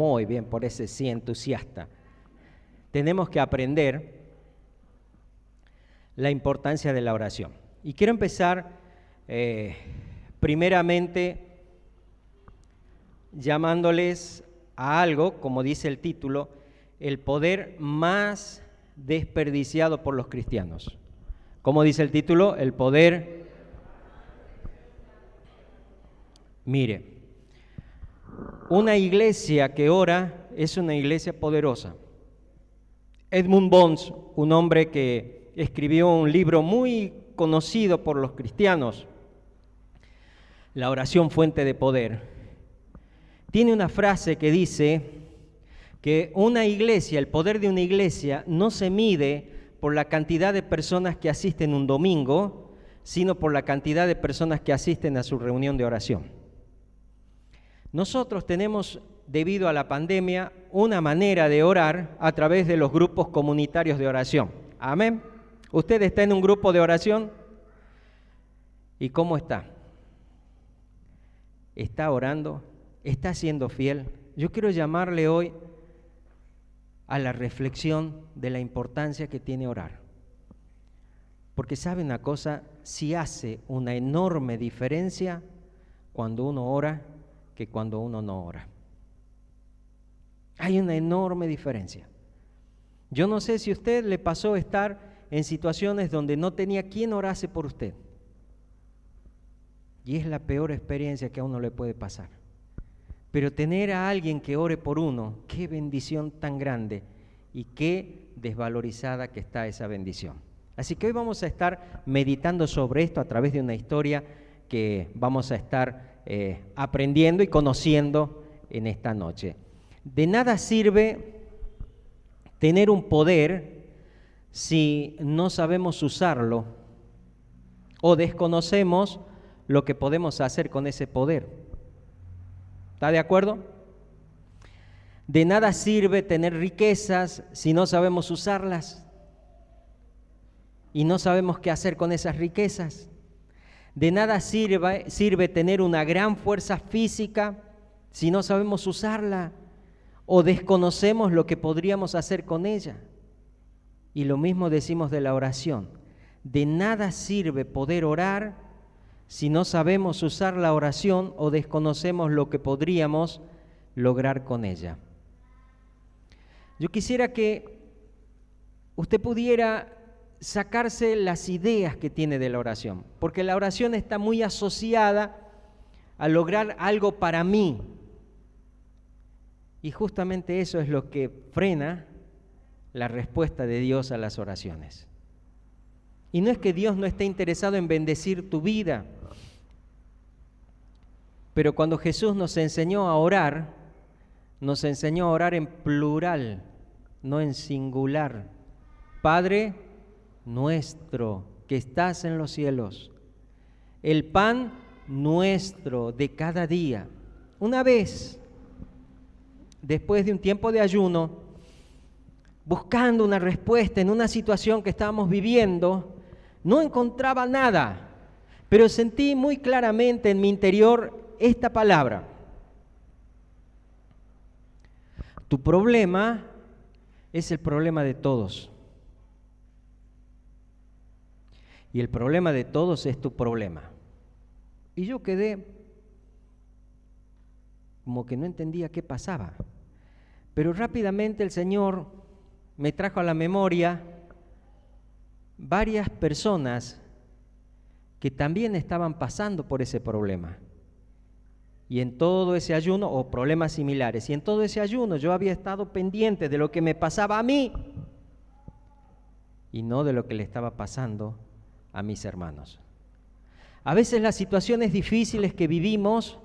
muy bien por ese sí entusiasta. Tenemos que aprender la importancia de la oración. Y quiero empezar primeramente llamándoles a algo, como dice el título, el poder más desperdiciado por los cristianos. ¿Cómo dice el título? El poder. Mire, una iglesia que ora es una iglesia poderosa. Edmund Bones, un hombre que escribió un libro muy conocido por los cristianos, La oración fuente de poder, tiene una frase que dice que una iglesia, el poder de una iglesia no se mide por la cantidad de personas que asisten un domingo, sino por la cantidad de personas que asisten a su reunión de oración. Nosotros tenemos, debido a la pandemia, una manera de orar a través de los grupos comunitarios de oración. Amén. ¿Usted está en un grupo de oración? ¿Y cómo está? ¿Está orando? ¿Está siendo fiel? Yo quiero llamarle hoy a la reflexión de la importancia que tiene orar. Porque sabe una cosa, sí hace una enorme diferencia cuando uno ora que cuando uno no ora. Hay una enorme diferencia. Yo no sé si a usted le pasó estar en situaciones donde no tenía quien orase por usted. Y es la peor experiencia que a uno le puede pasar. Pero tener a alguien que ore por uno, qué bendición tan grande y qué desvalorizada que está esa bendición. Así que hoy vamos a estar meditando sobre esto a través de una historia que vamos a estar aprendiendo y conociendo en esta noche. De nada sirve tener un poder si no sabemos usarlo o desconocemos lo que podemos hacer con ese poder. ¿Está de acuerdo? De nada sirve tener riquezas si no sabemos usarlas y no sabemos qué hacer con esas riquezas. De nada sirve tener una gran fuerza física si no sabemos usarla o desconocemos lo que podríamos hacer con ella. Y lo mismo decimos de la oración. De nada sirve poder orar si no sabemos usar la oración o desconocemos lo que podríamos lograr con ella. Yo quisiera que usted pudiera sacarse las ideas que tiene de la oración, porque la oración está muy asociada a lograr algo para mí. Y justamente eso es lo que frena la respuesta de Dios a las oraciones. Y no es que Dios no esté interesado en bendecir tu vida, pero cuando Jesús nos enseñó a orar en plural, no en singular. Padre nuestro que estás en los cielos, el pan nuestro de cada día. Una vez, después de un tiempo de ayuno, buscando una respuesta en una situación que estábamos viviendo, no encontraba nada, pero sentí muy claramente en mi interior esta palabra: tu problema es el problema de todos. Y el problema de todos es tu problema. Y yo quedé como que no entendía qué pasaba. Pero rápidamente el Señor me trajo a la memoria varias personas que también estaban pasando por ese problema. Y en todo ese ayuno, o problemas similares, y en todo ese ayuno yo había estado pendiente de lo que me pasaba a mí y no de lo que le estaba pasando a mis hermanos. A veces las situaciones difíciles que vivimos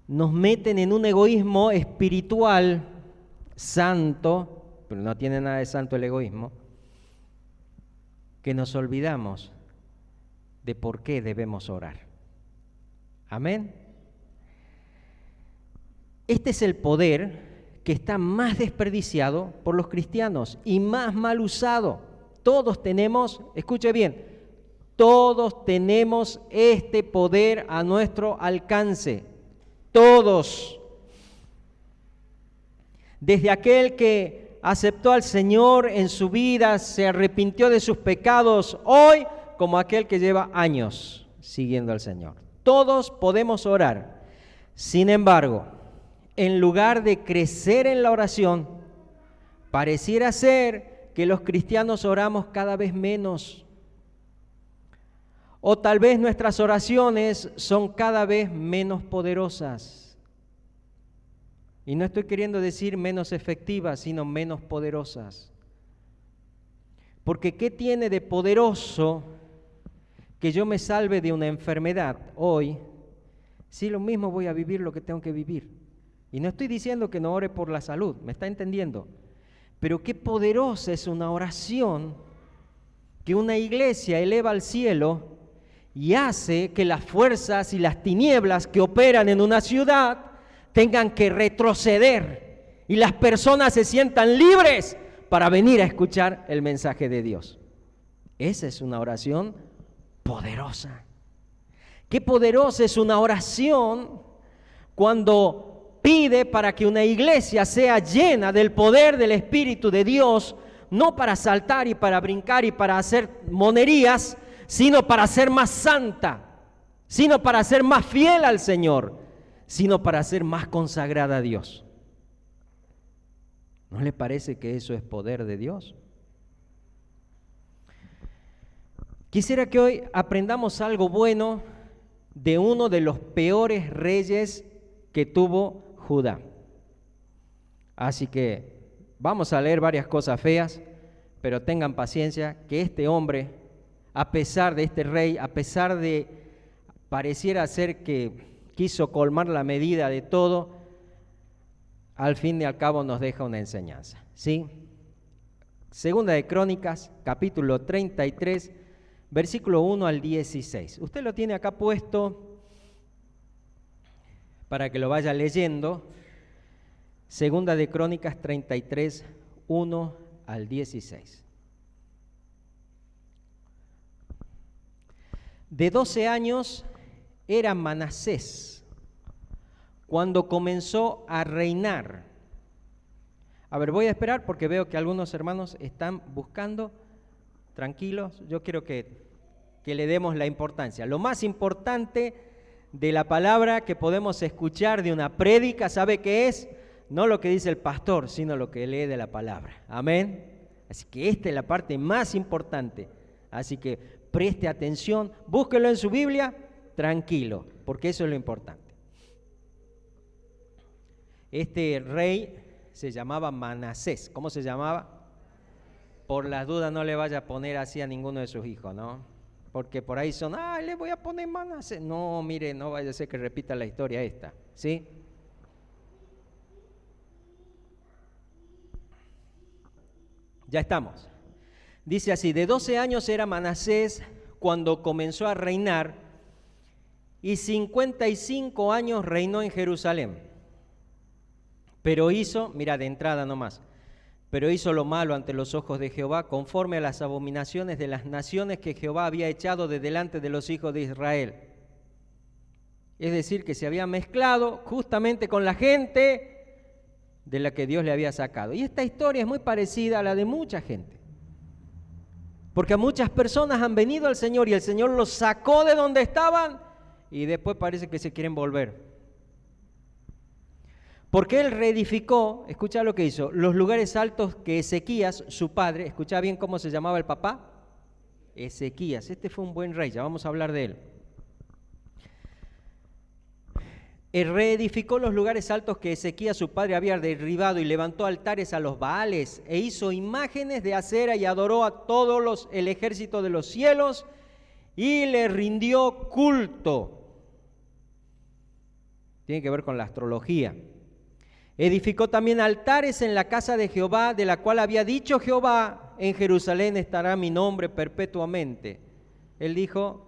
nos meten en un egoísmo espiritual santo, pero no tiene nada de santo el egoísmo, que nos olvidamos de por qué debemos orar. Amén. Este es el poder que está más desperdiciado por los cristianos y más mal usado. Todos tenemos, escuche bien, todos tenemos este poder a nuestro alcance. Todos. Desde aquel que aceptó al Señor en su vida, se arrepintió de sus pecados, hoy como aquel que lleva años siguiendo al Señor. Todos podemos orar. Sin embargo, en lugar de crecer en la oración, pareciera ser que los cristianos oramos cada vez menos. O tal vez nuestras oraciones son cada vez menos poderosas. Y no estoy queriendo decir menos efectivas, sino menos poderosas. Porque ¿qué tiene de poderoso que yo me salve de una enfermedad hoy, si lo mismo voy a vivir lo que tengo que vivir? Y no estoy diciendo que no ore por la salud, ¿me está entendiendo? Pero qué poderosa es una oración que una iglesia eleva al cielo y hace que las fuerzas y las tinieblas que operan en una ciudad tengan que retroceder y las personas se sientan libres para venir a escuchar el mensaje de Dios. Esa es una oración poderosa. Qué poderosa es una oración cuando pide para que una iglesia sea llena del poder del Espíritu de Dios, no para saltar y para brincar y para hacer monerías, sino para ser más santa, sino para ser más fiel al Señor, sino para ser más consagrada a Dios. ¿No le parece que eso es poder de Dios? Quisiera que hoy aprendamos algo bueno de uno de los peores reyes que tuvo Judá. Así que vamos a leer varias cosas feas, pero tengan paciencia que este hombre, a pesar de este rey, a pesar de pareciera ser que quiso colmar la medida de todo, al fin y al cabo nos deja una enseñanza, ¿sí? Segunda de Crónicas, capítulo 33, versículo 1 al 16. Usted lo tiene acá puesto para que lo vaya leyendo. Segunda de Crónicas 33, 1 al 16. De 12 años era Manasés cuando comenzó a reinar. A ver, voy a esperar porque veo que algunos hermanos están buscando. Tranquilos, yo quiero que le demos la importancia. Lo más importante de la palabra que podemos escuchar de una prédica, ¿sabe qué es? No lo que dice el pastor, sino lo que lee de la palabra. Amén. Así que esta es la parte más importante. Así que preste atención, búsquelo en su Biblia, tranquilo, porque eso es lo importante. Este rey se llamaba Manasés. ¿Cómo se llamaba? Por las dudas no le vaya a poner así a ninguno de sus hijos, ¿no? Porque por ahí son, le voy a poner Manasés. No, mire, no vaya a ser que repita la historia esta, ¿sí? Ya estamos. Dice así, de 12 años era Manasés cuando comenzó a reinar y 55 años reinó en Jerusalén. Pero hizo, mira de entrada nomás, pero hizo lo malo ante los ojos de Jehová conforme a las abominaciones de las naciones que Jehová había echado de delante de los hijos de Israel. Es decir, que se había mezclado justamente con la gente de la que Dios le había sacado. Y esta historia es muy parecida a la de mucha gente. Porque muchas personas han venido al Señor y el Señor los sacó de donde estaban y después parece que se quieren volver. Porque Él reedificó, escucha lo que hizo, los lugares altos que Ezequías, su padre, escucha bien cómo se llamaba el papá, Ezequías, este fue un buen rey, ya vamos a hablar de él. Él reedificó los lugares altos que Ezequías, su padre, había derribado y levantó altares a los Baales e hizo imágenes de acera y adoró a todos el ejército de los cielos y le rindió culto. Tiene que ver con la astrología. Edificó también altares en la casa de Jehová, de la cual había dicho Jehová, en Jerusalén estará mi nombre perpetuamente. Él dijo,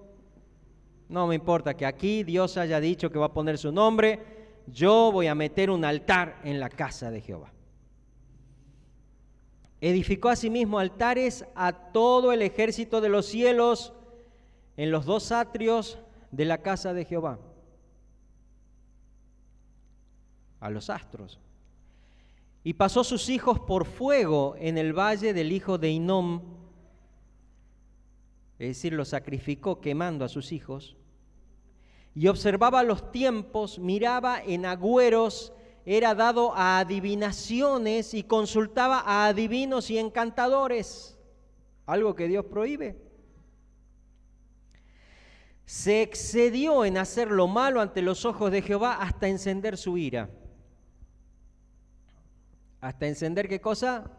no me importa que aquí Dios haya dicho que va a poner su nombre, yo voy a meter un altar en la casa de Jehová. Edificó asimismo altares a todo el ejército de los cielos en los dos atrios de la casa de Jehová. A los astros. y pasó sus hijos por fuego en el valle del hijo de Hinnom, es decir, los sacrificó quemando a sus hijos, y observaba los tiempos, miraba en agüeros, era dado a adivinaciones y consultaba a adivinos y encantadores, algo que Dios prohíbe. Se excedió en hacer lo malo ante los ojos de Jehová hasta encender su ira. ¿Hasta encender qué cosa?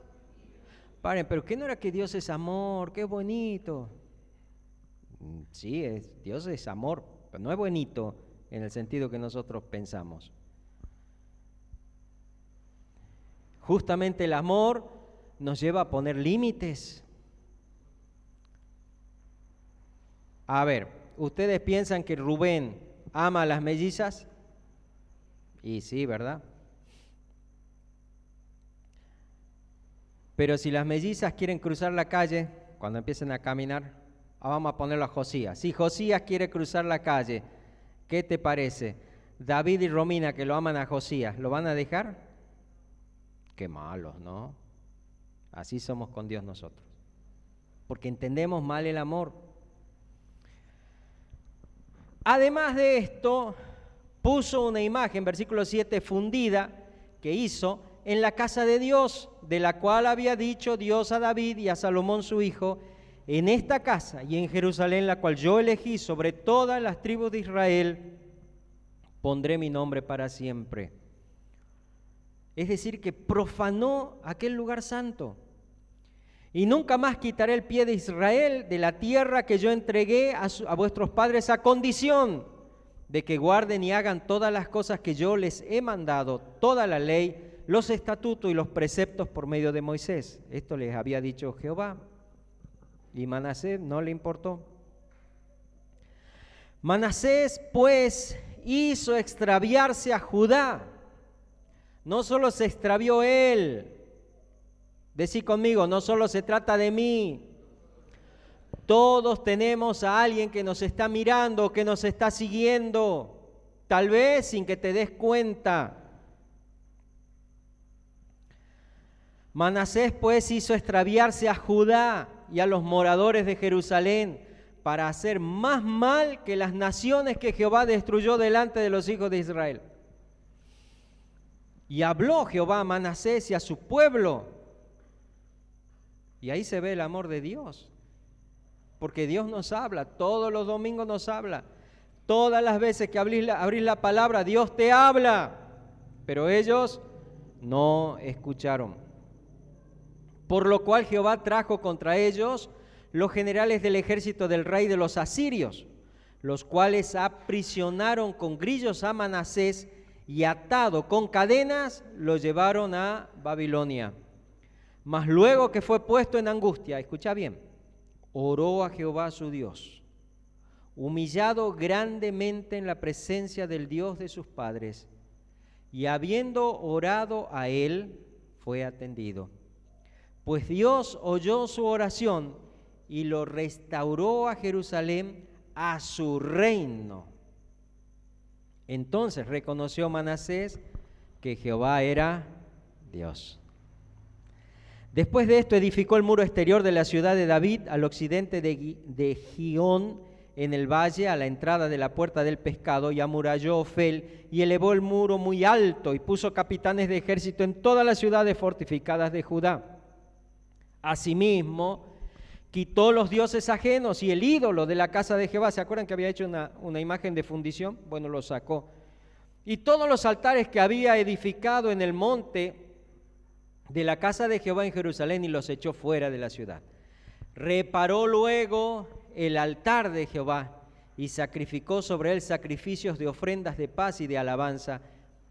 Paren, pero ¿qué no era que Dios es amor? ¡Qué bonito! Sí, Dios es amor, pero no es bonito en el sentido que nosotros pensamos. Justamente el amor nos lleva a poner límites. A ver, ¿ustedes piensan que Rubén ama a las mellizas? Y sí, ¿verdad? Pero si las mellizas quieren cruzar la calle, cuando empiecen a caminar, vamos a ponerlo a Josías. Si Josías quiere cruzar la calle, ¿qué te parece? David y Romina, que lo aman a Josías, ¿lo van a dejar? Qué malos, ¿no? Así somos con Dios nosotros, porque entendemos mal el amor. Además de esto, puso una imagen, versículo 7, fundida, que hizo en la casa de Dios, de la cual había dicho Dios a David y a Salomón su hijo: en esta casa y en Jerusalén, la cual yo elegí sobre todas las tribus de Israel, pondré mi nombre para siempre. Es decir, que profanó aquel lugar santo. Y nunca más quitaré el pie de Israel de la tierra que yo entregué a vuestros padres, a condición de que guarden y hagan todas las cosas que yo les he mandado, toda la ley, los estatutos y los preceptos por medio de Moisés. Esto les había dicho Jehová. Y Manasés no le importó. Manasés, pues, hizo extraviarse a Judá. No solo se extravió él. Decí conmigo, no solo se trata de mí. Todos tenemos a alguien que nos está mirando, que nos está siguiendo, tal vez sin que te des cuenta. Manasés, pues, hizo extraviarse a Judá y a los moradores de Jerusalén para hacer más mal que las naciones que Jehová destruyó delante de los hijos de Israel. Y habló Jehová a Manasés y a su pueblo. Y ahí se ve el amor de Dios, porque Dios nos habla, todos los domingos nos habla, todas las veces que abrís la palabra, Dios te habla, pero ellos no escucharon. Por lo cual Jehová trajo contra ellos los generales del ejército del rey de los asirios, los cuales aprisionaron con grillos a Manasés y atado con cadenas lo llevaron a Babilonia. Mas luego que fue puesto en angustia, escucha bien, oró a Jehová su Dios, humillado grandemente en la presencia del Dios de sus padres, y habiendo orado a él, fue atendido. Pues Dios oyó su oración y lo restauró a Jerusalén a su reino. Entonces reconoció Manasés que Jehová era Dios. Después de esto edificó el muro exterior de la ciudad de David al occidente de Gihón, en el valle, a la entrada de la puerta del pescado, y amuralló Ofel, y elevó el muro muy alto, y puso capitanes de ejército en todas las ciudades fortificadas de Judá. Asimismo, quitó los dioses ajenos y el ídolo de la casa de Jehová. ¿Se acuerdan que había hecho una imagen de fundición? Bueno, lo sacó. Y todos los altares que había edificado en el monte de la casa de Jehová en Jerusalén, y los echó fuera de la ciudad. Reparó luego el altar de Jehová y sacrificó sobre él sacrificios de ofrendas de paz y de alabanza,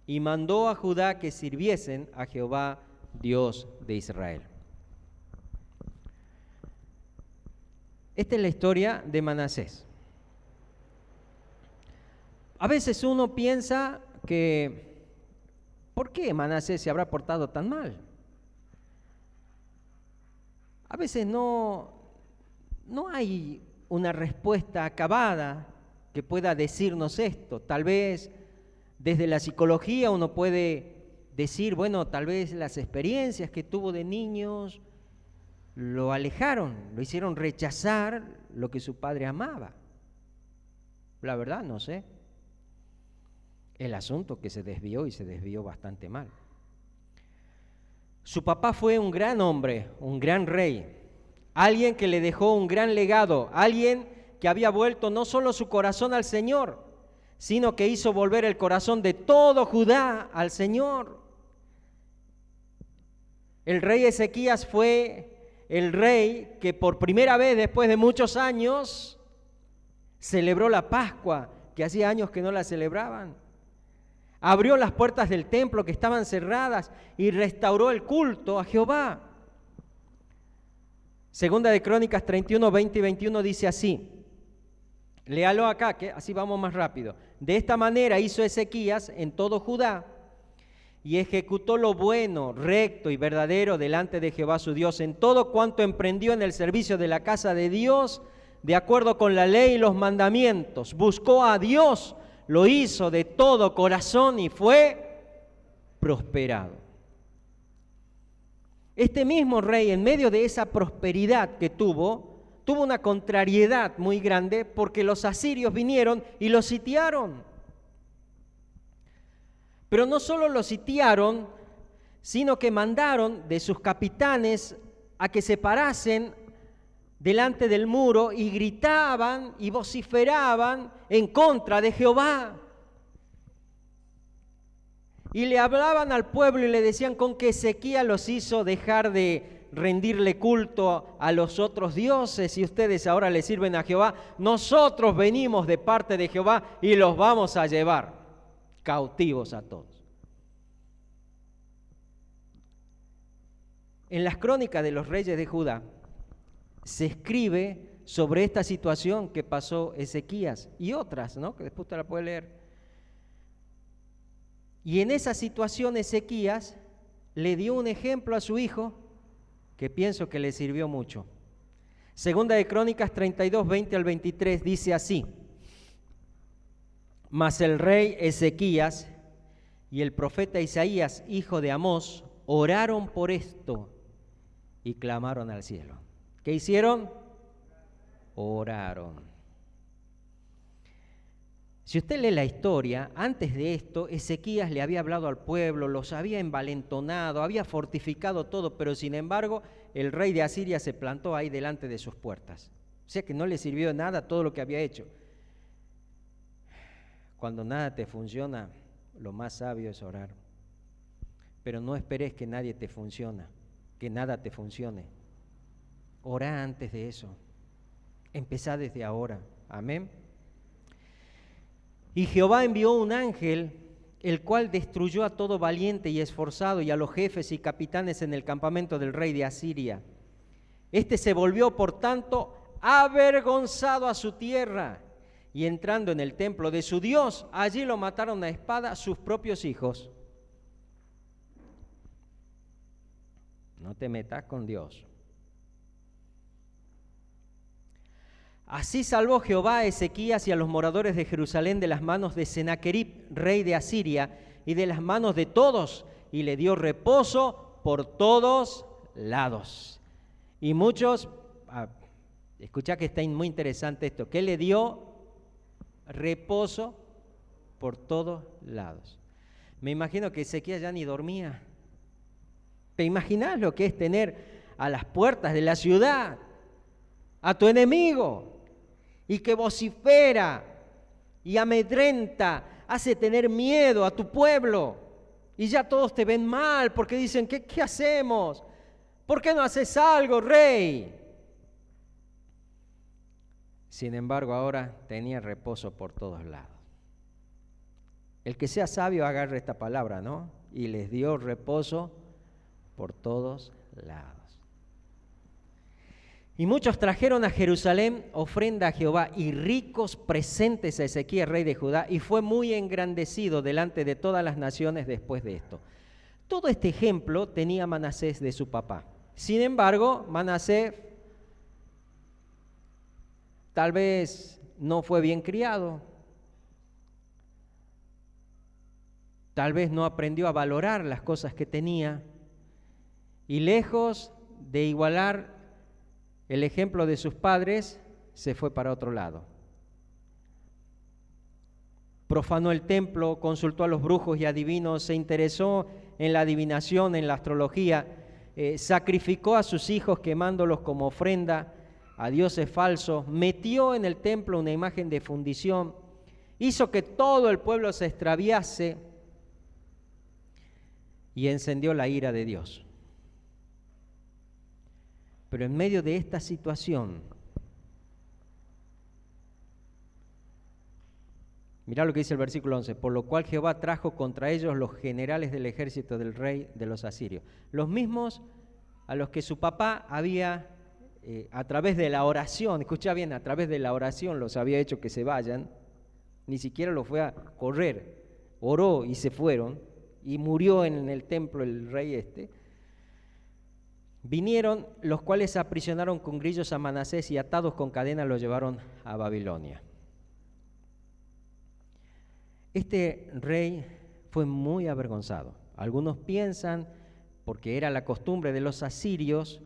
y mandó a Judá que sirviesen a Jehová, Dios de Israel. Esta es la historia de Manasés. A veces uno piensa que, ¿por qué Manasés se habrá portado tan mal? A veces no hay una respuesta acabada que pueda decirnos esto. Tal vez desde la psicología uno puede decir, bueno, tal vez las experiencias que tuvo de niños lo alejaron, lo hicieron rechazar lo que su padre amaba. La verdad, no sé. El asunto que se desvió y se desvió bastante mal. Su papá fue un gran hombre, un gran rey, alguien que le dejó un gran legado, alguien que había vuelto no solo su corazón al Señor, sino que hizo volver el corazón de todo Judá al Señor. El rey Ezequías fue el rey que por primera vez después de muchos años celebró la Pascua, que hacía años que no la celebraban. Abrió las puertas del templo que estaban cerradas y restauró el culto a Jehová. Segunda de Crónicas 31, 20 y 21 dice así. Léalo acá, que así vamos más rápido. De esta manera hizo Ezequías en todo Judá y ejecutó lo bueno, recto y verdadero delante de Jehová su Dios en todo cuanto emprendió en el servicio de la casa de Dios, de acuerdo con la ley y los mandamientos. Buscó a Dios, lo hizo de todo corazón y fue prosperado. Este mismo rey, en medio de esa prosperidad que tuvo una contrariedad muy grande porque los asirios vinieron y lo sitiaron. Pero no solo lo sitiaron, sino que mandaron de sus capitanes a que se parasen delante del muro y gritaban y vociferaban en contra de Jehová. Y le hablaban al pueblo y le decían con que Ezequías los hizo dejar de rendirle culto a los otros dioses y ustedes ahora le sirven a Jehová. Nosotros venimos de parte de Jehová y los vamos a llevar cautivos a todos. En las crónicas de los reyes de Judá se escribe sobre esta situación que pasó Ezequías y otras, ¿no? Que después usted la puede leer. Y en esa situación Ezequías le dio un ejemplo a su hijo que pienso que le sirvió mucho. Segunda de Crónicas 32, 20 al 23 dice así: Mas el rey Ezequías y el profeta Isaías, hijo de Amós, oraron por esto y clamaron al cielo. ¿Qué hicieron? Oraron. Si usted lee la historia, antes de esto, Ezequías le había hablado al pueblo, los había envalentonado, había fortificado todo, pero sin embargo, el rey de Asiria se plantó ahí delante de sus puertas. O sea que no le sirvió de nada todo lo que había hecho. Cuando nada te funciona, lo más sabio es orar. Pero no esperes que nadie te funcione, que nada te funcione. Orá antes de eso. Empezá desde ahora. Amén. Y Jehová envió un ángel, el cual destruyó a todo valiente y esforzado y a los jefes y capitanes en el campamento del rey de Asiria. Este se volvió, por tanto, avergonzado a su tierra, y entrando en el templo de su Dios, allí lo mataron a espada sus propios hijos. No te metas con Dios. Así salvó Jehová a Ezequías y a los moradores de Jerusalén de las manos de Sennacherib, rey de Asiria, y de las manos de todos, y le dio reposo por todos lados. Y muchos, escucha que está muy interesante esto, que le dio reposo por todos lados. Me imagino que Ezequías ya ni dormía. ¿Te imaginas lo que es tener a las puertas de la ciudad a tu enemigo y que vocifera y amedrenta, hace tener miedo a tu pueblo y ya todos te ven mal porque dicen, ¿qué hacemos? ¿Por qué no haces algo, rey? Sin embargo, ahora tenía reposo por todos lados. El que sea sabio agarre esta palabra, ¿no? Y les dio reposo por todos lados. Y muchos trajeron a Jerusalén ofrenda a Jehová y ricos presentes a Ezequías, rey de Judá, y fue muy engrandecido delante de todas las naciones después de esto. Todo este ejemplo tenía Manasés de su papá. Sin embargo, Manasés tal vez no fue bien criado, tal vez no aprendió a valorar las cosas que tenía, y lejos de igualar el ejemplo de sus padres, se fue para otro lado. Profanó el templo, consultó a los brujos y adivinos, se interesó en la adivinación, en la astrología, sacrificó a sus hijos quemándolos como ofrenda a dioses falsos, metió en el templo una imagen de fundición, hizo que todo el pueblo se extraviase y encendió la ira de Dios. Pero en medio de esta situación, mirá lo que dice el versículo 11, por lo cual Jehová trajo contra ellos los generales del ejército del rey de los asirios, los mismos a los que su papá había, a través de la oración, escucha bien, a través de la oración los había hecho que se vayan, ni siquiera los fue a correr, oró y se fueron, y murió en el templo el rey este. Vinieron, los cuales aprisionaron con grillos a Manasés y atados con cadenas lo llevaron a Babilonia. Este rey fue muy avergonzado. Algunos piensan, porque era la costumbre de los asirios,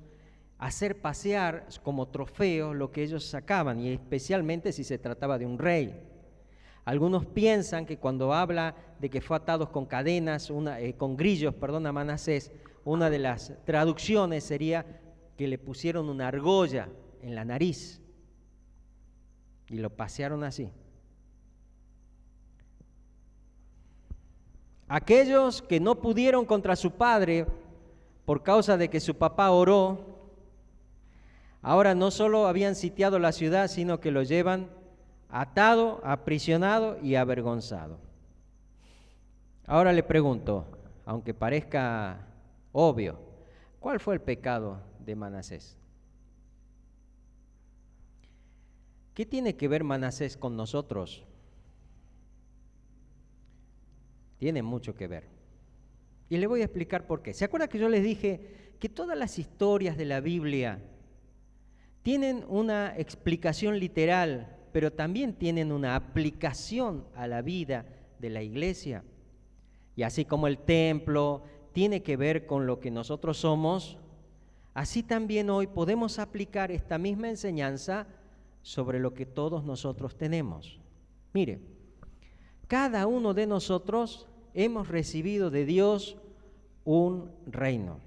hacer pasear como trofeo lo que ellos sacaban, y especialmente si se trataba de un rey. Algunos piensan que cuando habla de que fue atados con cadenas, con grillos, a Manasés, una de las traducciones sería que le pusieron una argolla en la nariz y lo pasearon así. Aquellos que no pudieron contra su padre por causa de que su papá oró, ahora no solo habían sitiado la ciudad, sino que lo llevan atado, aprisionado y avergonzado. Ahora le pregunto, aunque parezca obvio, ¿cuál fue el pecado de Manasés? ¿Qué tiene que ver Manasés con nosotros? Tiene mucho que ver. Y le voy a explicar por qué. ¿Se acuerda que yo les dije que todas las historias de la Biblia tienen una explicación literal, pero también tienen una aplicación a la vida de la iglesia? Y así como el templo tiene que ver con lo que nosotros somos, así también hoy podemos aplicar esta misma enseñanza sobre lo que todos nosotros tenemos. Mire, cada uno de nosotros hemos recibido de Dios un reino.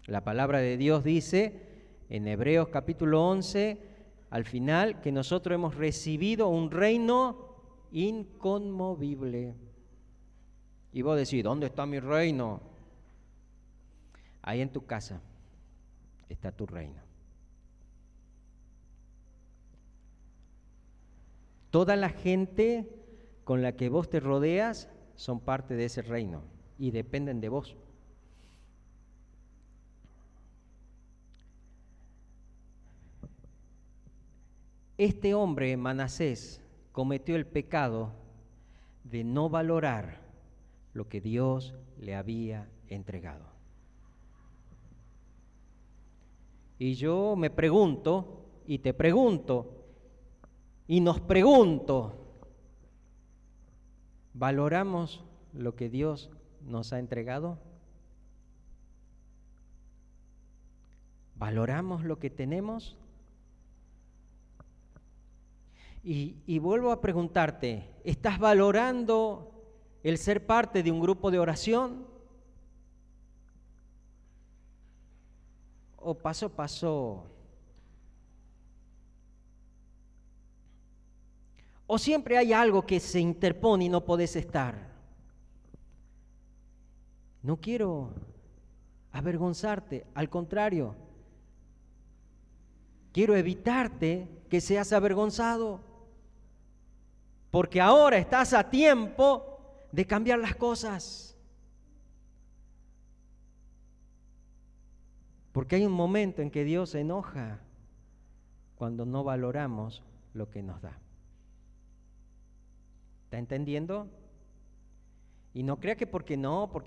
La palabra de Dios dice en Hebreos capítulo 11, al final, que nosotros hemos recibido un reino inconmovible. Y vos decís, ¿dónde está mi reino? Ahí en tu casa está tu reino. Toda la gente con la que vos te rodeas son parte de ese reino y dependen de vos. Este hombre, Manasés, cometió el pecado de no valorar lo que Dios le había entregado. Y yo me pregunto, y te pregunto, y nos pregunto, ¿valoramos lo que Dios nos ha entregado? ¿Valoramos lo que tenemos? Y vuelvo a preguntarte, ¿estás valorando el ser parte de un grupo de oración? ¿O pasó? ¿O siempre hay algo que se interpone y no podés estar? No quiero avergonzarte, al contrario, quiero evitarte que seas avergonzado, porque ahora estás a tiempo de cambiar las cosas. Porque hay un momento en que Dios se enoja cuando no valoramos lo que nos da. ¿Está entendiendo? Y no crea que porque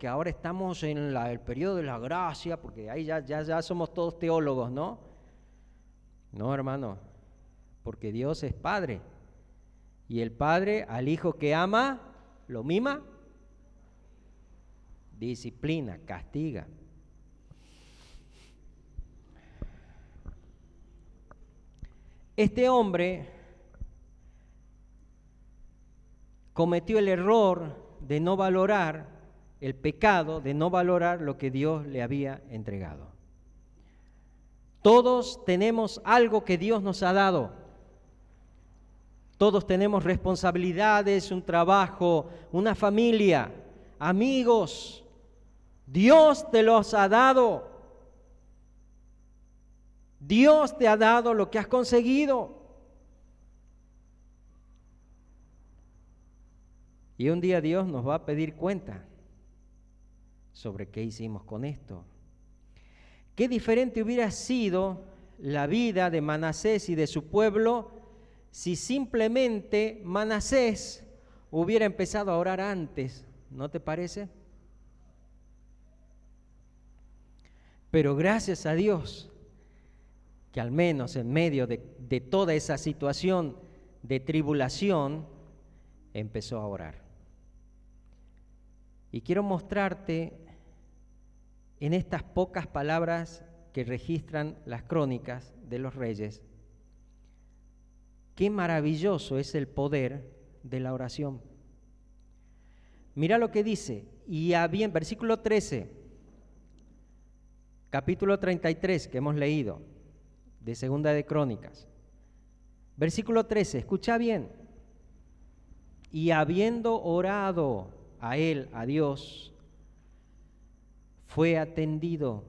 ahora estamos en el periodo de la gracia, porque ahí ya somos todos teólogos, ¿no? No, hermano, porque Dios es Padre. Y el Padre al Hijo que ama, ¿lo mima? disciplina, castiga. Este hombre cometió el error de no valorar el pecado, de no valorar lo que Dios le había entregado. Todos tenemos algo que Dios nos ha dado. Todos tenemos responsabilidades, un trabajo, una familia, amigos. Dios te los ha dado. Dios te ha dado lo que has conseguido. Y un día Dios nos va a pedir cuenta sobre qué hicimos con esto. Qué diferente hubiera sido la vida de Manasés y de su pueblo si simplemente Manasés hubiera empezado a orar antes, ¿no te parece? Pero gracias a Dios que al menos en medio de toda esa situación de tribulación empezó a orar. Y quiero mostrarte en estas pocas palabras que registran las crónicas de los reyes, qué maravilloso es el poder de la oración. Mira lo que dice, versículo 13, capítulo 33 que hemos leído, de Segunda de Crónicas. Versículo 13, escucha bien. Y habiendo orado a él, a Dios, fue atendido.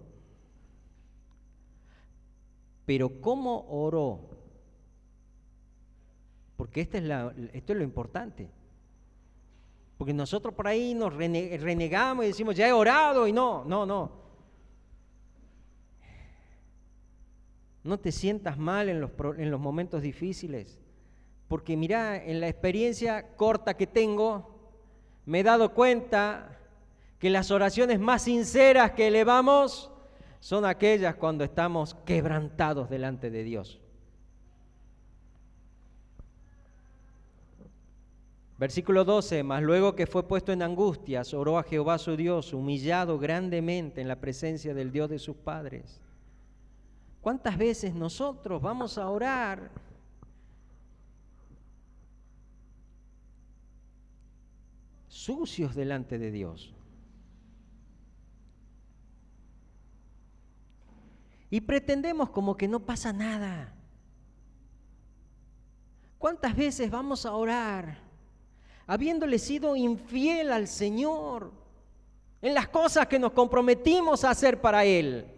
Pero ¿cómo oró? Porque esto es lo importante. Porque nosotros por ahí nos renegamos y decimos, ya he orado, y no. No te sientas mal en los momentos difíciles. Porque mira, en la experiencia corta que tengo, me he dado cuenta que las oraciones más sinceras que elevamos son aquellas cuando estamos quebrantados delante de Dios. Versículo 12, mas luego que fue puesto en angustias, oró a Jehová su Dios, humillado grandemente en la presencia del Dios de sus padres. ¿Cuántas veces nosotros vamos a orar sucios delante de Dios? Y pretendemos como que no pasa nada. ¿Cuántas veces vamos a orar habiéndole sido infiel al Señor en las cosas que nos comprometimos a hacer para Él?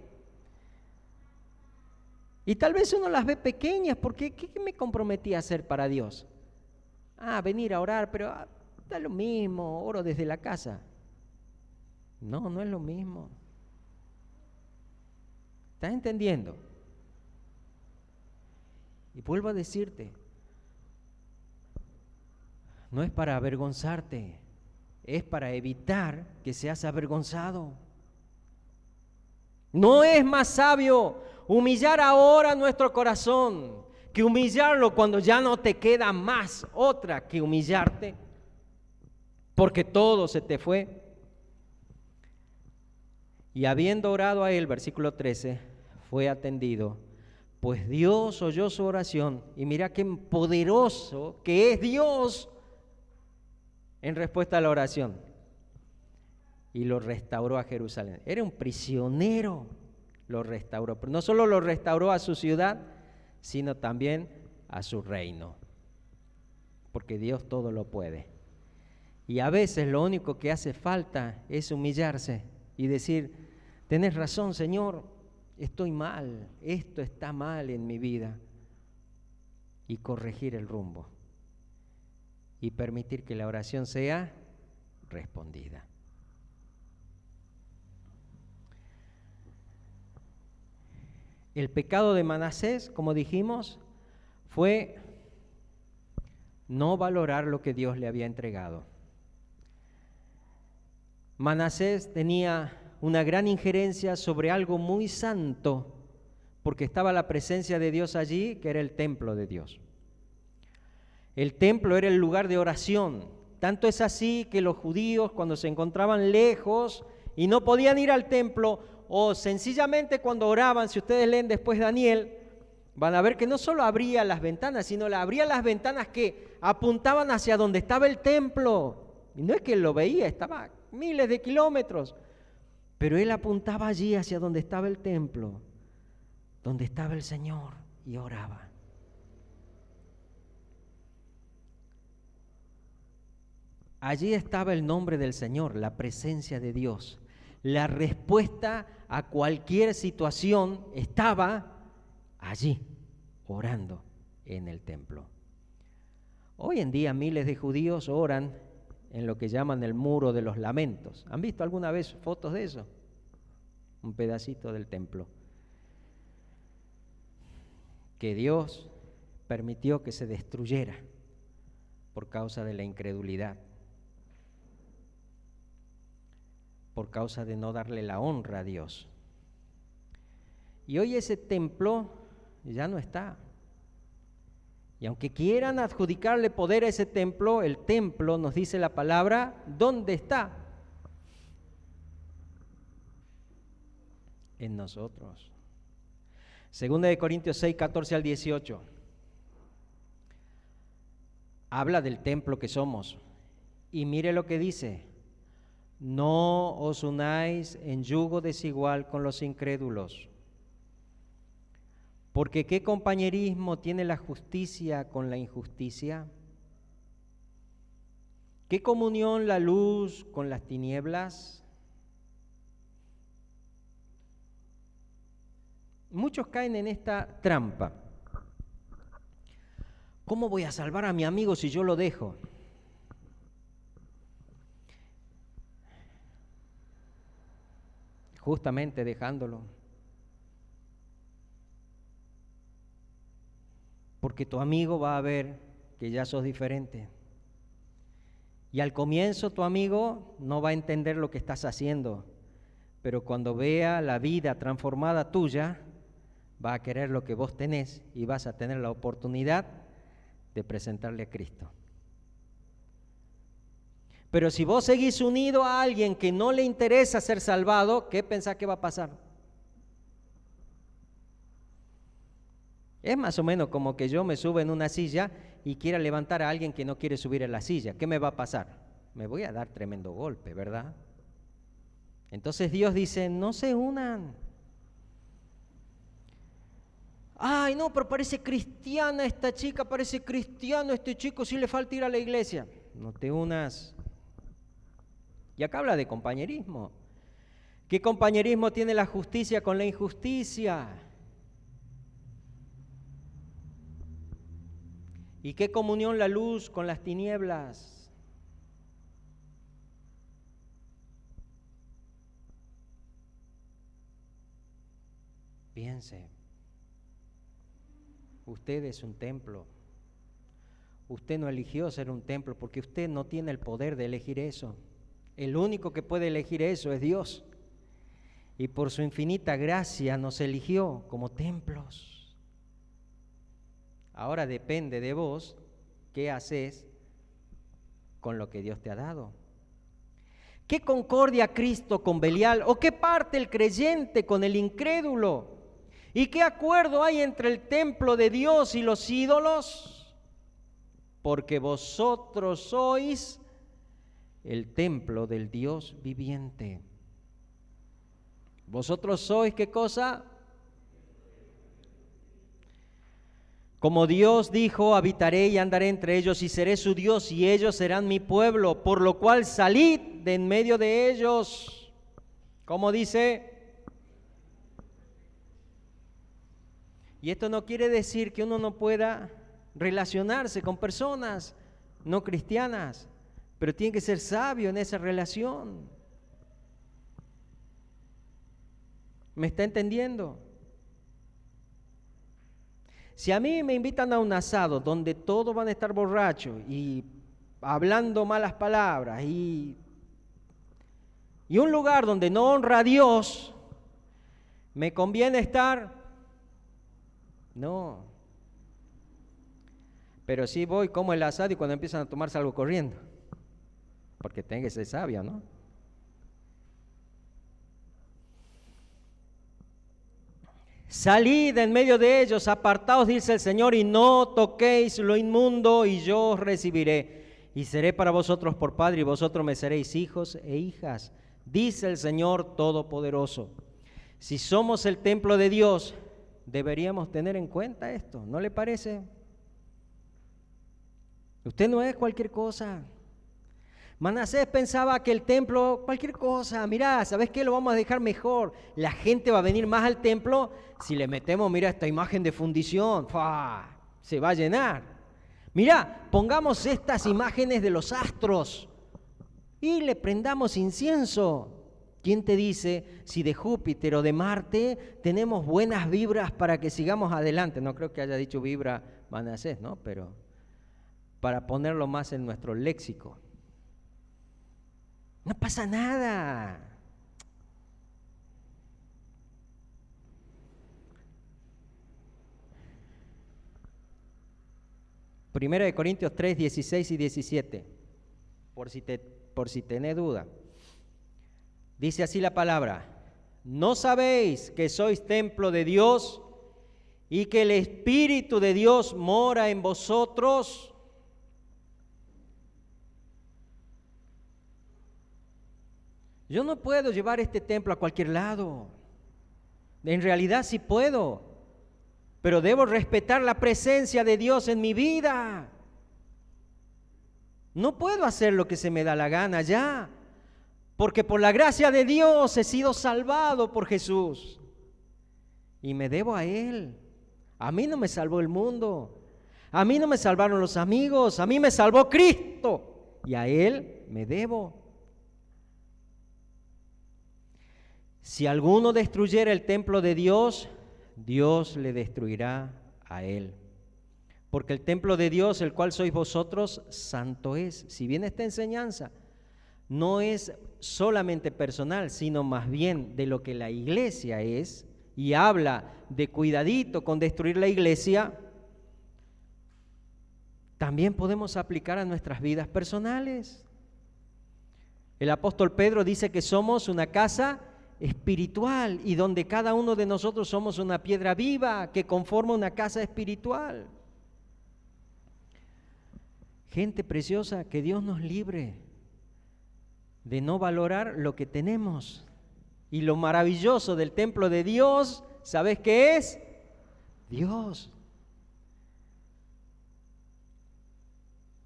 Y tal vez uno las ve pequeñas, porque ¿qué me comprometí a hacer para Dios? Venir a orar, pero da lo mismo, oro desde la casa. No es lo mismo. ¿Estás entendiendo? Y vuelvo a decirte, no es para avergonzarte, es para evitar que seas avergonzado. No es más sabio humillar ahora nuestro corazón que humillarlo cuando ya no te queda más otra que humillarte, porque todo se te fue. Y habiendo orado a él, versículo 13, fue atendido, pues Dios oyó su oración. Y mira qué poderoso que es Dios en respuesta a la oración. Y lo restauró a Jerusalén. Era un prisionero, lo restauró. Pero no solo lo restauró a su ciudad, sino también a su reino. Porque Dios todo lo puede. Y a veces lo único que hace falta es humillarse y decir, tenés razón, Señor, estoy mal, esto está mal en mi vida. Y corregir el rumbo. Y permitir que la oración sea respondida. El pecado de Manasés, como dijimos, fue no valorar lo que Dios le había entregado. Manasés tenía una gran injerencia sobre algo muy santo, porque estaba la presencia de Dios allí, que era el templo de Dios. El templo era el lugar de oración. Tanto es así que los judíos, cuando se encontraban lejos y no podían ir al templo, o sencillamente cuando oraban, si ustedes leen después Daniel, van a ver que no solo abría las ventanas, sino abría las ventanas que apuntaban hacia donde estaba el templo. Y no es que él lo veía, estaba a miles de kilómetros, pero él apuntaba allí hacia donde estaba el templo, donde estaba el Señor, y oraba. Allí estaba el nombre del Señor, la presencia de Dios. La respuesta a cualquier situación estaba allí, orando en el templo. Hoy en día miles de judíos oran en lo que llaman el muro de los lamentos. ¿Han visto alguna vez fotos de eso? Un pedacito del templo que Dios permitió que se destruyera por causa de la incredulidad, por causa de no darle la honra a Dios. Y hoy ese templo ya no está. Y aunque quieran adjudicarle poder a ese templo, el templo, nos dice la palabra, ¿dónde está? En nosotros. Segunda de Corintios 6, 14 al 18. Habla del templo que somos. Y mire lo que dice: no os unáis en yugo desigual con los incrédulos. Porque ¿qué compañerismo tiene la justicia con la injusticia? ¿Qué comunión la luz con las tinieblas? Muchos caen en esta trampa. ¿Cómo voy a salvar a mi amigo si yo lo dejo? Justamente dejándolo. Porque tu amigo va a ver que ya sos diferente. Y al comienzo tu amigo no va a entender lo que estás haciendo, pero cuando vea la vida transformada tuya, va a querer lo que vos tenés y vas a tener la oportunidad de presentarle a Cristo. Pero si vos seguís unido a alguien que no le interesa ser salvado, ¿qué pensás que va a pasar? Es más o menos como que yo me subo en una silla y quiera levantar a alguien que no quiere subir en la silla. ¿Qué me va a pasar? Me voy a dar tremendo golpe, ¿verdad? Entonces Dios dice, no se unan. Ay, no, pero parece cristiana esta chica, parece cristiano este chico, sí le falta ir a la iglesia. No te unas. Y acá habla de compañerismo. ¿Qué compañerismo tiene la justicia con la injusticia? ¿Y qué comunión la luz con las tinieblas? Piense, usted es un templo. Usted no eligió ser un templo porque usted no tiene el poder de elegir eso. El único que puede elegir eso es Dios. Y por su infinita gracia nos eligió como templos. Ahora depende de vos qué haces con lo que Dios te ha dado. ¿Qué concordia Cristo con Belial? ¿O qué parte el creyente con el incrédulo? ¿Y qué acuerdo hay entre el templo de Dios y los ídolos? Porque vosotros sois el templo del Dios viviente. ¿Vosotros sois qué cosa? Como Dios dijo, habitaré y andaré entre ellos y seré su Dios y ellos serán mi pueblo, por lo cual salid de en medio de ellos. ¿Cómo dice? Y esto no quiere decir que uno no pueda relacionarse con personas no cristianas, pero tiene que ser sabio en esa relación. ¿Me está entendiendo? Si a mí me invitan a un asado donde todos van a estar borrachos y hablando malas palabras y un lugar donde no honra a Dios, ¿me conviene estar? No. Pero sí voy, como el asado y cuando empiezan a tomar salgo corriendo, porque tengo que ser sabio, ¿no? Salid en medio de ellos, apartaos, dice el Señor, y no toquéis lo inmundo, y yo os recibiré. Y seré para vosotros por padre, y vosotros me seréis hijos e hijas, dice el Señor Todopoderoso. Si somos el templo de Dios, deberíamos tener en cuenta esto, ¿no le parece? Usted no es cualquier cosa. Manasés pensaba que el templo, cualquier cosa, mirá, ¿sabes qué? Lo vamos a dejar mejor. La gente va a venir más al templo si le metemos, mira, esta imagen de fundición, ¡fua! Se va a llenar. Mirá, pongamos estas imágenes de los astros y le prendamos incienso. ¿Quién te dice si de Júpiter o de Marte tenemos buenas vibras para que sigamos adelante? No creo que haya dicho vibra Manasés, ¿no? Pero para ponerlo más en nuestro léxico. No pasa nada. Primera de Corintios 3, 16 y 17, por si tenés duda. Dice así la palabra: ¿no sabéis que sois templo de Dios y que el Espíritu de Dios mora en vosotros? Yo no puedo llevar este templo a cualquier lado. En realidad sí puedo, pero debo respetar la presencia de Dios en mi vida. No puedo hacer lo que se me da la gana ya, porque por la gracia de Dios he sido salvado por Jesús y me debo a Él. A mí no me salvó el mundo, a mí no me salvaron los amigos, a mí me salvó Cristo y a Él me debo. Si alguno destruyera el templo de Dios, Dios le destruirá a él. Porque el templo de Dios, el cual sois vosotros, santo es. Si bien esta enseñanza no es solamente personal, sino más bien de lo que la iglesia es, y habla de cuidadito con destruir la iglesia, también podemos aplicar a nuestras vidas personales. El apóstol Pedro dice que somos una casa espiritual y donde cada uno de nosotros somos una piedra viva que conforma una casa espiritual. Gente preciosa, que Dios nos libre de no valorar lo que tenemos. Y lo maravilloso del templo de Dios, ¿sabes qué es? Dios.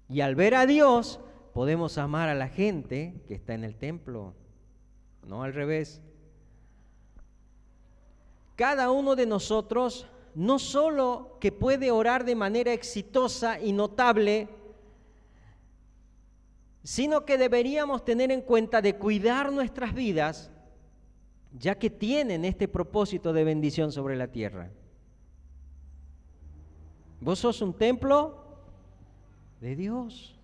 Y al ver a Dios, podemos amar a la gente que está en el templo, no al revés. Cada uno de nosotros no solo que puede orar de manera exitosa y notable, sino que deberíamos tener en cuenta de cuidar nuestras vidas, ya que tienen este propósito de bendición sobre la tierra. Vos sos un templo de Dios.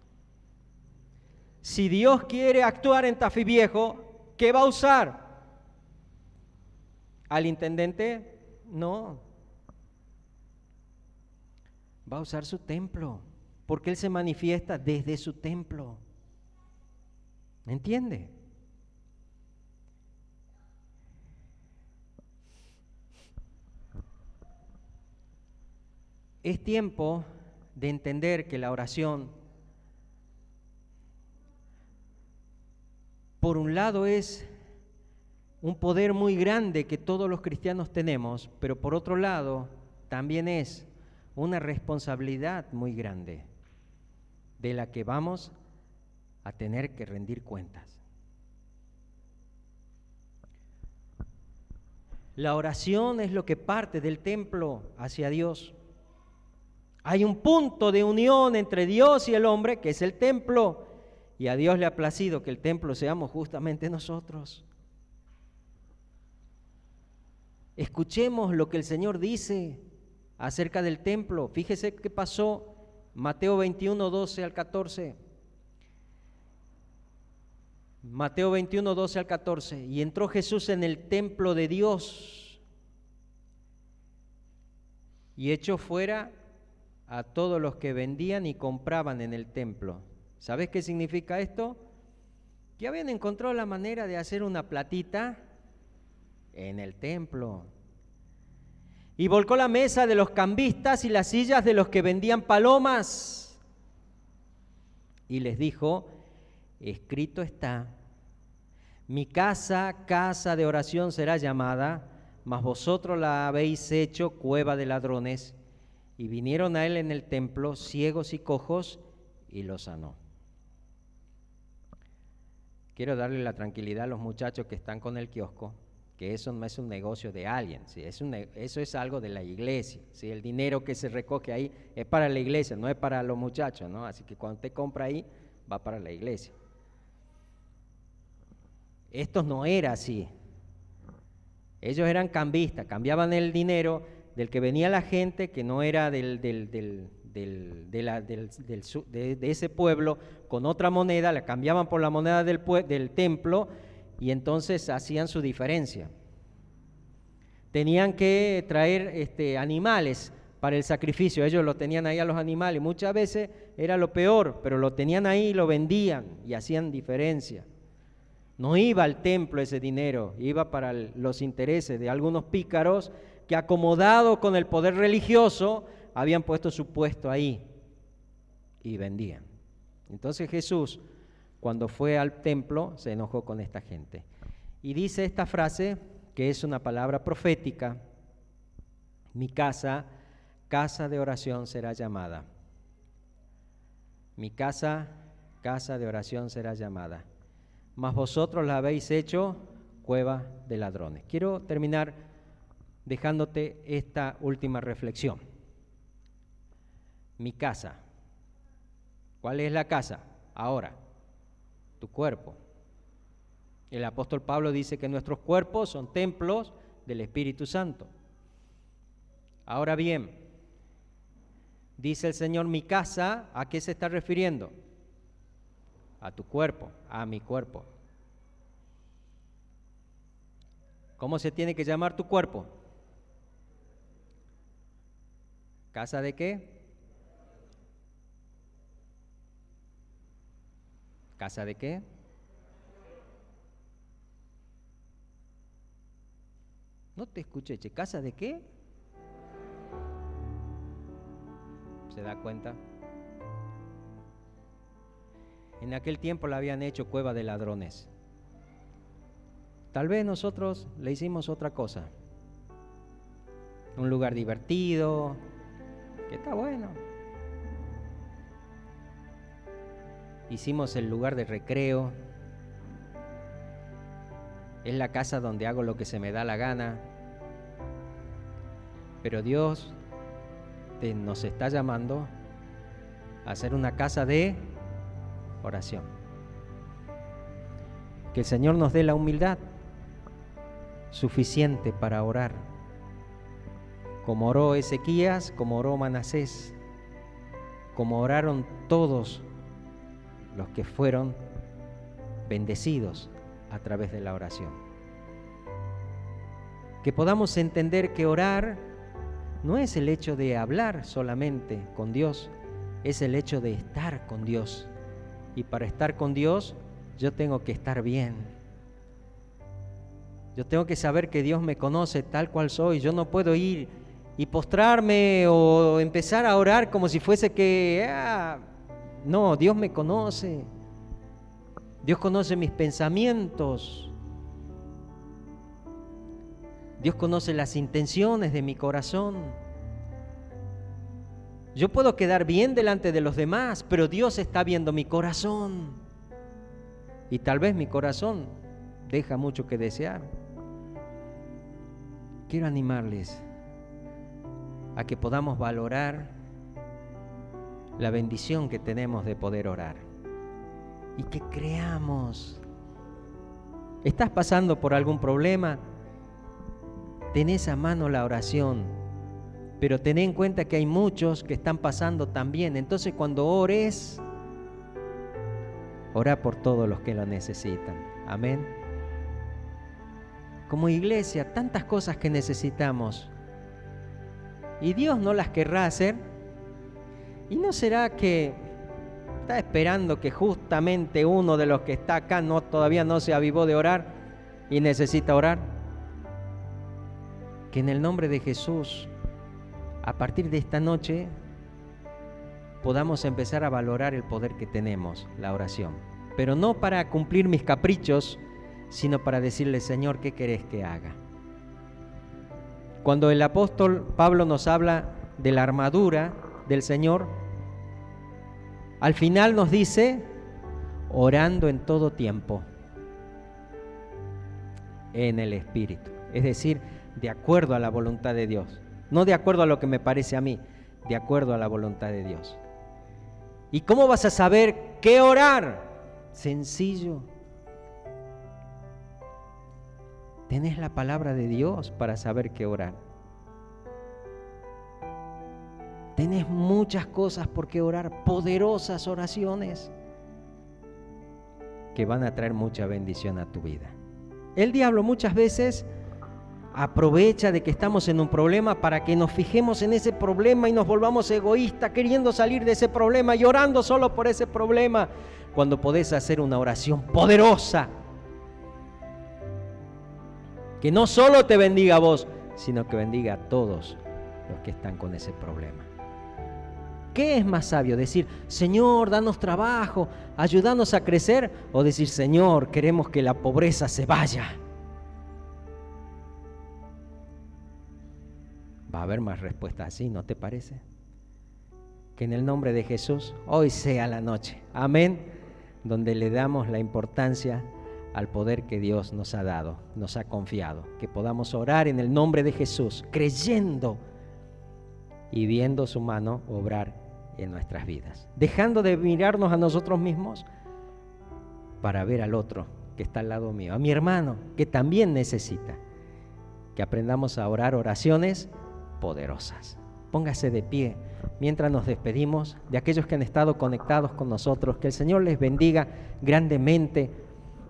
Si Dios quiere actuar en Tafí Viejo, ¿qué va a usar? ¿Al intendente? No. Va a usar su templo, porque Él se manifiesta desde su templo. ¿Me entiende? Es tiempo de entender que la oración, por un lado, es un poder muy grande que todos los cristianos tenemos, pero por otro lado también es una responsabilidad muy grande de la que vamos a tener que rendir cuentas. La oración es lo que parte del templo hacia Dios. Hay un punto de unión entre Dios y el hombre, que es el templo, y a Dios le ha placido que el templo seamos justamente nosotros. Escuchemos lo que el Señor dice acerca del templo. Fíjese qué pasó, Mateo 21, 12 al 14. Mateo 21, 12 al 14. Y entró Jesús en el templo de Dios y echó fuera a todos los que vendían y compraban en el templo. ¿Sabes qué significa esto? Que habían encontrado la manera de hacer una platita en el templo. Y volcó la mesa de los cambistas y las sillas de los que vendían palomas. Y les dijo, escrito está, mi casa, casa de oración será llamada, mas vosotros la habéis hecho cueva de ladrones. Y vinieron a él en el templo ciegos y cojos, y los sanó. Quiero darle la tranquilidad a los muchachos que están con el kiosco, que eso no es un negocio de alguien, ¿sí? Eso es algo de la iglesia, ¿sí? El dinero que se recoge ahí es para la iglesia, no es para los muchachos, ¿no? Así que cuando usted compra ahí, va para la iglesia. Esto no era así. Ellos eran cambistas, cambiaban el dinero del que venía la gente, que no era de ese pueblo, con otra moneda, la cambiaban por la moneda del templo, y entonces hacían su diferencia. Tenían que traer animales para el sacrificio, ellos lo tenían ahí a los animales, muchas veces era lo peor, pero lo tenían ahí y lo vendían y hacían diferencia. No iba al templo ese dinero, iba para los intereses de algunos pícaros que, acomodados con el poder religioso, habían puesto su puesto ahí y vendían. Entonces Jesús, cuando fue al templo, se enojó con esta gente. Y dice esta frase, que es una palabra profética, mi casa, casa de oración será llamada. Mi casa, casa de oración será llamada. Mas vosotros la habéis hecho cueva de ladrones. Quiero terminar dejándote esta última reflexión. Mi casa. ¿Cuál es la casa? Ahora, tu cuerpo. El apóstol Pablo dice que nuestros cuerpos son templos del Espíritu Santo. Ahora bien, dice el Señor, mi casa, ¿a qué se está refiriendo? A tu cuerpo, a mi cuerpo. ¿Cómo se tiene que llamar tu cuerpo? ¿Casa de qué? ¿Casa de qué? No te escuché, che. ¿Casa de qué? ¿Se da cuenta? En aquel tiempo la habían hecho cueva de ladrones. Tal vez nosotros le hicimos otra cosa. Un lugar divertido, que está bueno. Hicimos el lugar de recreo. Es la casa donde hago lo que se me da la gana. Pero Dios nos está llamando a hacer una casa de oración. Que el Señor nos dé la humildad suficiente para orar, como oró Ezequías, como oró Manasés, como oraron todos los que fueron bendecidos a través de la oración. Que podamos entender que orar no es el hecho de hablar solamente con Dios, es el hecho de estar con Dios. Y para estar con Dios, yo tengo que estar bien. Yo tengo que saber que Dios me conoce tal cual soy. Yo no puedo ir y postrarme o empezar a orar como si fuese que... No, Dios me conoce. Dios conoce mis pensamientos. Dios conoce las intenciones de mi corazón. Yo puedo quedar bien delante de los demás, pero Dios está viendo mi corazón. Y tal vez mi corazón deja mucho que desear. Quiero animarles a que podamos valorar la bendición que tenemos de poder orar y que creamos. ¿Estás pasando por algún problema? Tenés a mano la oración, pero ten en cuenta que hay muchos que están pasando también. Entonces cuando ores, ora por todos los que lo necesitan. Amén. Como iglesia, tantas cosas que necesitamos y Dios no las querrá hacer. ¿Y no será que está esperando que justamente uno de los que está acá todavía no se avivó de orar y necesita orar? Que en el nombre de Jesús, a partir de esta noche, podamos empezar a valorar el poder que tenemos, la oración. Pero no para cumplir mis caprichos, sino para decirle, Señor, ¿qué querés que haga? Cuando el apóstol Pablo nos habla de la armadura del Señor, al final nos dice, orando en todo tiempo, en el Espíritu. Es decir, de acuerdo a la voluntad de Dios. No de acuerdo a lo que me parece a mí, de acuerdo a la voluntad de Dios. ¿Y cómo vas a saber qué orar? Sencillo. Tenés la palabra de Dios para saber qué orar. Tenés muchas cosas por qué orar, poderosas oraciones que van a traer mucha bendición a tu vida. El diablo muchas veces aprovecha de que estamos en un problema para que nos fijemos en ese problema y nos volvamos egoístas, queriendo salir de ese problema y orando solo por ese problema, cuando podés hacer una oración poderosa que no solo te bendiga a vos, sino que bendiga a todos los que están con ese problema. ¿Qué es más sabio? Decir, Señor, danos trabajo, ayúdanos a crecer, o decir, Señor, queremos que la pobreza se vaya. Va a haber más respuestas así, ¿no te parece? Que en el nombre de Jesús hoy sea la noche, amén, donde le damos la importancia al poder que Dios nos ha dado, nos ha confiado, que podamos orar en el nombre de Jesús, creyendo y viendo su mano obrar en nuestras vidas, dejando de mirarnos a nosotros mismos para ver al otro que está al lado mío, a mi hermano que también necesita, que aprendamos a orar oraciones poderosas. Póngase de pie mientras nos despedimos de aquellos que han estado conectados con nosotros. Que el Señor les bendiga grandemente,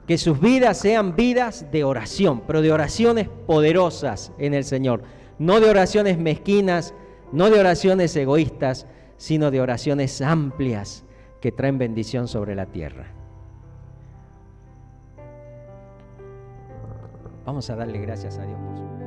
que sus vidas sean vidas de oración, pero de oraciones poderosas en el Señor, no de oraciones mezquinas, no de oraciones egoístas, sino de oraciones amplias que traen bendición sobre la tierra. Vamos a darle gracias a Dios por su